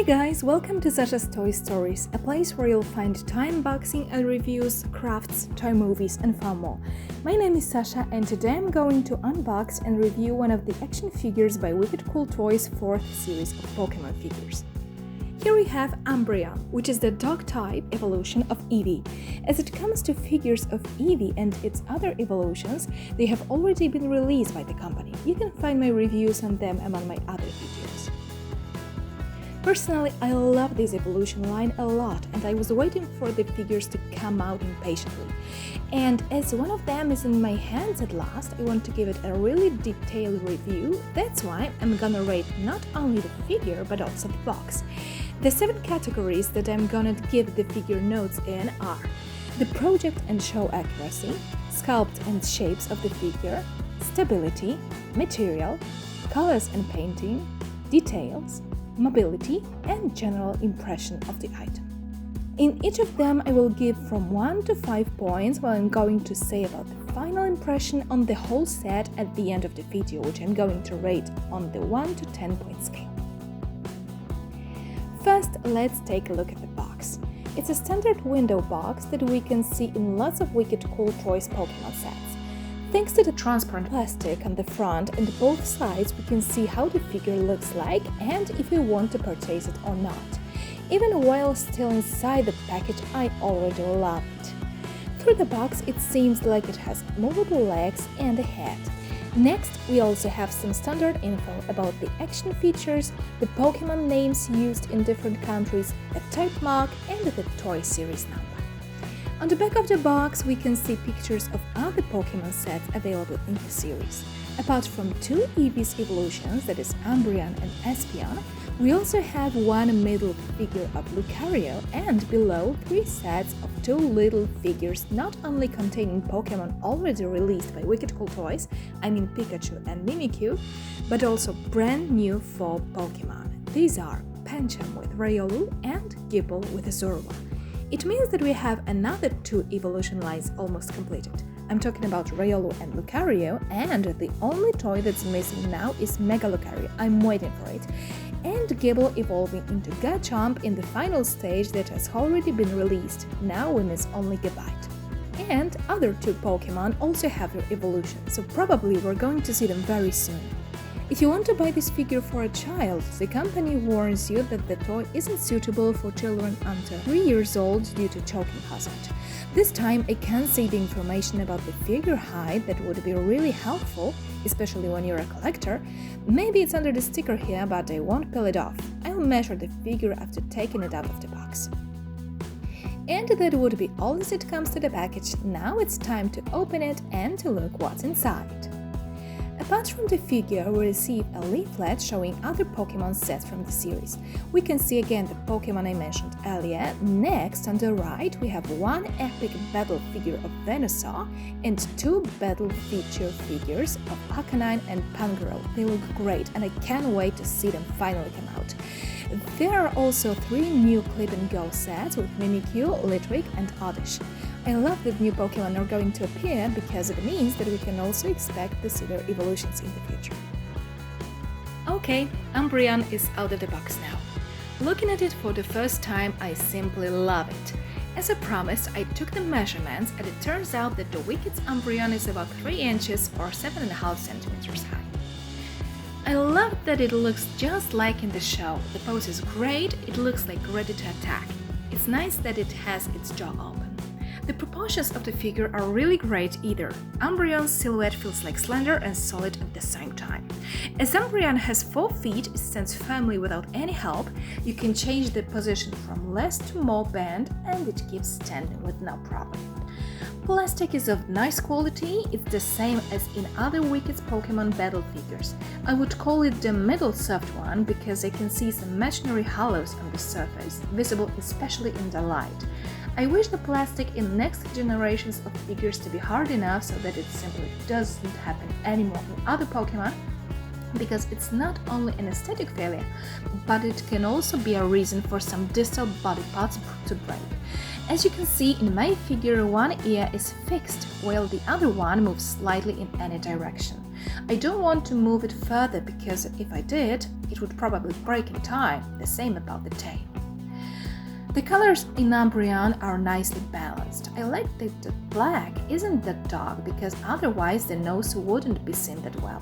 Hi guys, welcome to Sasha's Toy Stories, a place where you'll find toy unboxing and reviews, crafts, toy movies and far more. My name is Sasha and today I'm going to unbox and review one of the action figures by Wicked Cool Toys' 4th series of Pokemon figures. Here we have Umbreon, which is the dog-type evolution of Eevee. As it comes to figures of Eevee and its other evolutions, they have already been released by the company. You can find my reviews on them among my other videos. Personally, I love this evolution line a lot and I was waiting for the figures to come out impatiently. And as one of them is in my hands at last, I want to give it a really detailed review. That's why I'm gonna rate not only the figure but also the box. The 7 categories that I'm gonna give the figure notes in are the project and show accuracy, sculpt and shapes of the figure, stability, material, colors and painting, details, mobility, and general impression of the item. In each of them, I will give from 1 to 5 points, while I'm going to say about the final impression on the whole set at the end of the video, which I'm going to rate on the 1 to 10 point scale. First, let's take a look at the box. It's a standard window box that we can see in lots of Wicked Cool Toys Pokemon sets. Thanks to the transparent plastic on the front and both sides, we can see how the figure looks like and if we want to purchase it or not. Even while still inside the package, I already love it. Through the box, it seems like it has movable legs and a head. Next, we also have some standard info about the action features, the Pokemon names used in different countries, a type mark, and the toy series number. On the back of the box, we can see pictures of other Pokemon sets available in the series. Apart from 2 Eevee's evolutions, that is Umbreon and Espeon, we also have one middle figure of Lucario and below 3 sets of 2 little figures not only containing Pokemon already released by Wicked Cool Toys, I mean Pikachu and Mimikyu, but also brand new 4 Pokemon. These are Pancham with Riolu and Gible with Zorua. It means that we have another 2 evolution lines almost completed. I'm talking about Riolu and Lucario, and the only toy that's missing now is Mega Lucario. I'm waiting for it. And Gible evolving into Garchomp in the final stage that has already been released. Now we miss only Gabite. And other 2 Pokemon also have their evolution, so probably we're going to see them very soon. If you want to buy this figure for a child, the company warns you that the toy isn't suitable for children under 3 years old due to choking hazard. This time I can't see the information about the figure height that would be really helpful, especially when you're a collector. Maybe it's under the sticker here, but I won't peel it off. I'll measure the figure after taking it out of the box. And that would be all as it comes to the package. Now it's time to open it and to look what's inside. Apart from the figure, we receive a leaflet showing other Pokemon sets from the series. We can see again the Pokemon I mentioned earlier. Next, on the right, we have one epic battle figure of Venusaur and 2 battle feature figures of Arcanine and Pangirl. They look great and I can't wait to see them finally come out. There are also 3 new clip-and-go sets with Mimikyu, Litwick and Oddish. I love that new Pokemon are going to appear because it means that we can also expect to see their evolutions in the future. Okay, Umbreon is out of the box now. Looking at it for the first time, I simply love it. As I promised, I took the measurements and it turns out that the Wicked Umbreon is about 3 inches or 7.5 centimeters high. I love that it looks just like in the show. The pose is great, it looks like ready to attack. It's nice that it has its jaw open. The proportions of the figure are really great either. Umbreon's silhouette feels like slender and solid at the same time. As Umbreon has 4 feet, it stands firmly without any help. You can change the position from less to more bend and it keeps standing with no problem. Plastic is of nice quality, it's the same as in other Wicked Pokemon battle figures. I would call it the middle soft one because I can see some imaginary hollows on the surface, visible especially in the light. I wish the plastic in next generations of figures to be hard enough so that it simply doesn't happen anymore in other Pokemon, because it's not only an aesthetic failure, but it can also be a reason for some distal body parts to break. As you can see in my figure, one ear is fixed, while the other one moves slightly in any direction. I don't want to move it further because if I did, it would probably break in time. The same about the tail. The colors in Umbreon are nicely balanced. I like that the black isn't that dark because otherwise the nose wouldn't be seen that well.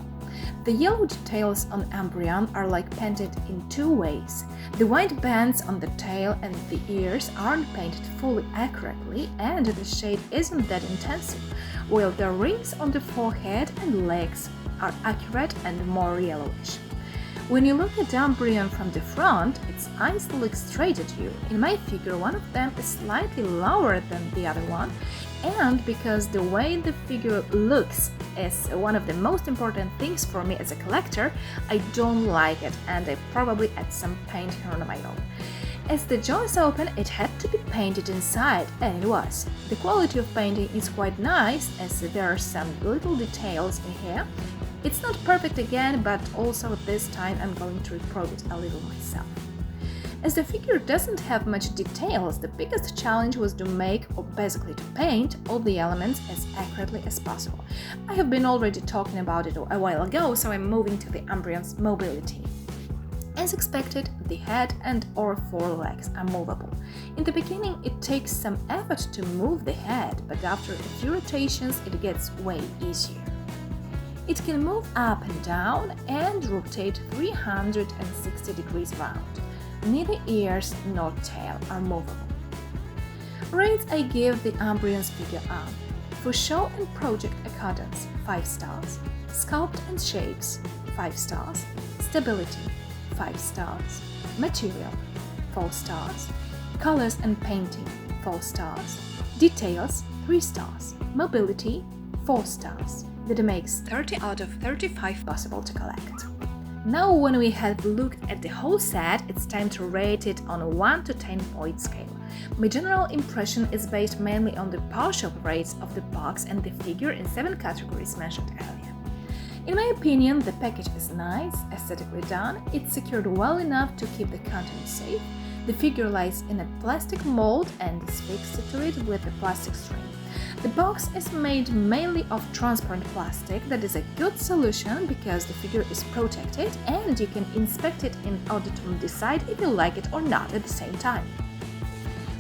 The yellow details on Umbreon are like painted in two ways. The white bands on the tail and the ears aren't painted fully accurately and the shade isn't that intensive, while the rings on the forehead and legs are accurate and more yellowish. When you look at Umbreon from the front, its eyes look straight at you. In my figure, one of them is slightly lower than the other one, and because the way the figure looks is one of the most important things for me as a collector, I don't like it and I probably add some paint here on my own. As the jaw is open, it had to be painted inside, and it was. The quality of painting is quite nice as there are some little details in here. It's not perfect again, but also this time I'm going to improve it a little myself. As the figure doesn't have much details, the biggest challenge was to make, or basically to paint, all the elements as accurately as possible. I have been already talking about it a while ago, so I'm moving to the Umbreon's mobility. As expected, the head and/or forelegs are movable. In the beginning, it takes some effort to move the head, but after a few rotations, it gets way easier. It can move up and down and rotate 360 degrees round. Neither ears nor tail are movable. Rates I give the Umbreon's figure are: for show and project accordance, 5 stars; sculpt and shapes, 5 stars; stability, 5 stars; material, 4 stars; colors and painting, 4 stars; details, 3 stars; mobility, 4 stars. That makes 30 out of 35 possible to collect. Now when we have looked at the whole set, it's time to rate it on a 1 to 10 point scale. My general impression is based mainly on the partial rates of the box and the figure in 7 categories mentioned earlier. In my opinion, the package is nice, aesthetically done, it's secured well enough to keep the content safe, the figure lies in a plastic mold and is fixed to it with a plastic string. The box is made mainly of transparent plastic. That is a good solution because the figure is protected and you can inspect it in order to decide if you like it or not at the same time.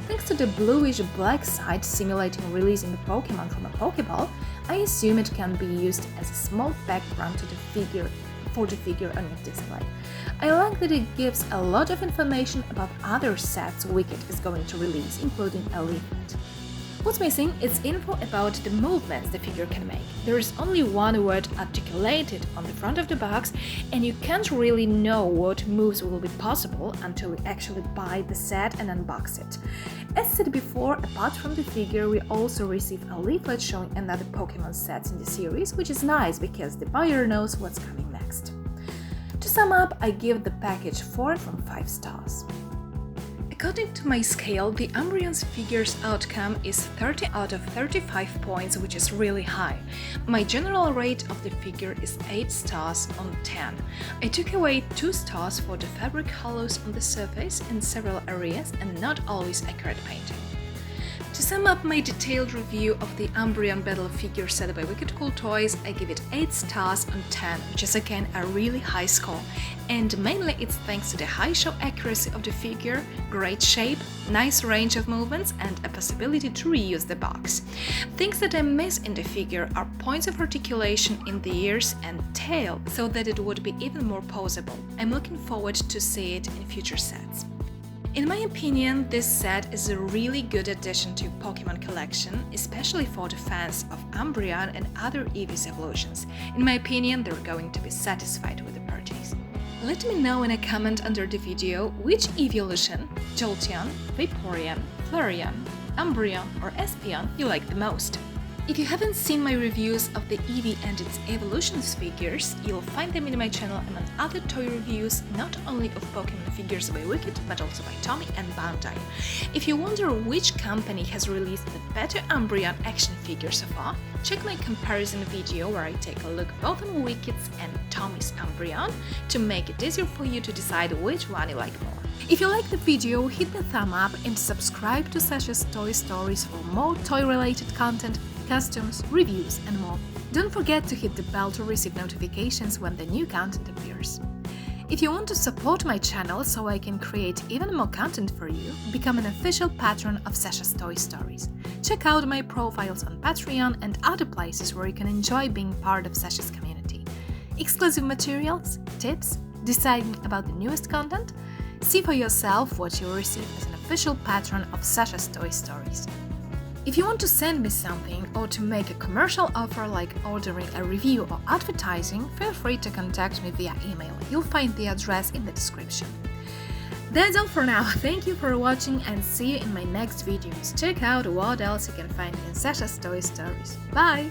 Thanks to the bluish-black side simulating releasing a Pokemon from a Pokeball, I assume it can be used as a small background to the figure on your display. I like that it gives a lot of information about other sets Wicked is going to release, including a leaflet. What's missing is info about the movements the figure can make. There is only one word articulated on the front of the box, and you can't really know what moves will be possible until you actually buy the set and unbox it. As said before, apart from the figure, we also receive a leaflet showing another Pokemon sets in the series, which is nice because the buyer knows what's coming next. To sum up, I give the package 4 from 5 stars. According to my scale, the Umbreon's figure's outcome is 30 out of 35 points, which is really high. My general rate of the figure is 8 stars on 10. I took away 2 stars for the fabric hollows on the surface in several areas and not always accurate painting. To sum up my detailed review of the Umbreon Battle figure set by Wicked Cool Toys, I give it 8 stars on 10, which is again a really high score. And mainly it's thanks to the high show accuracy of the figure, great shape, nice range of movements and a possibility to reuse the box. Things that I miss in the figure are points of articulation in the ears and tail so that it would be even more poseable. I'm looking forward to see it in future sets. In my opinion, this set is a really good addition to Pokemon collection, especially for the fans of Umbreon and other Eevee's evolutions. In my opinion, they're going to be satisfied with the purchase. Let me know in a comment under the video which evolution, Jolteon, Vaporeon, Flareon, Umbreon or Espeon you like the most. If you haven't seen my reviews of the Eevee and its evolutions figures, you'll find them in my channel among other toy reviews, not only of Pokemon figures by Wicked, but also by Tommy and Bandai. If you wonder which company has released the better Umbreon action figure so far, check my comparison video where I take a look both on Wicked's and Tommy's Umbreon to make it easier for you to decide which one you like more. If you like the video, hit the thumb up and subscribe to Sasha's Toy Stories for more toy-related content costumes, reviews, and more. Don't forget to hit the bell to receive notifications when the new content appears. If you want to support my channel so I can create even more content for you, become an official patron of Sasha's Toy Stories. Check out my profiles on Patreon and other places where you can enjoy being part of Sasha's community. Exclusive materials, tips, deciding about the newest content? See for yourself what you will receive as an official patron of Sasha's Toy Stories. If you want to send me something or to make a commercial offer like ordering a review or advertising, feel free to contact me via email. You'll find the address in the description. That's all for now. Thank you for watching and see you in my next videos. Check out what else you can find in Sasha's Toy Stories. Bye!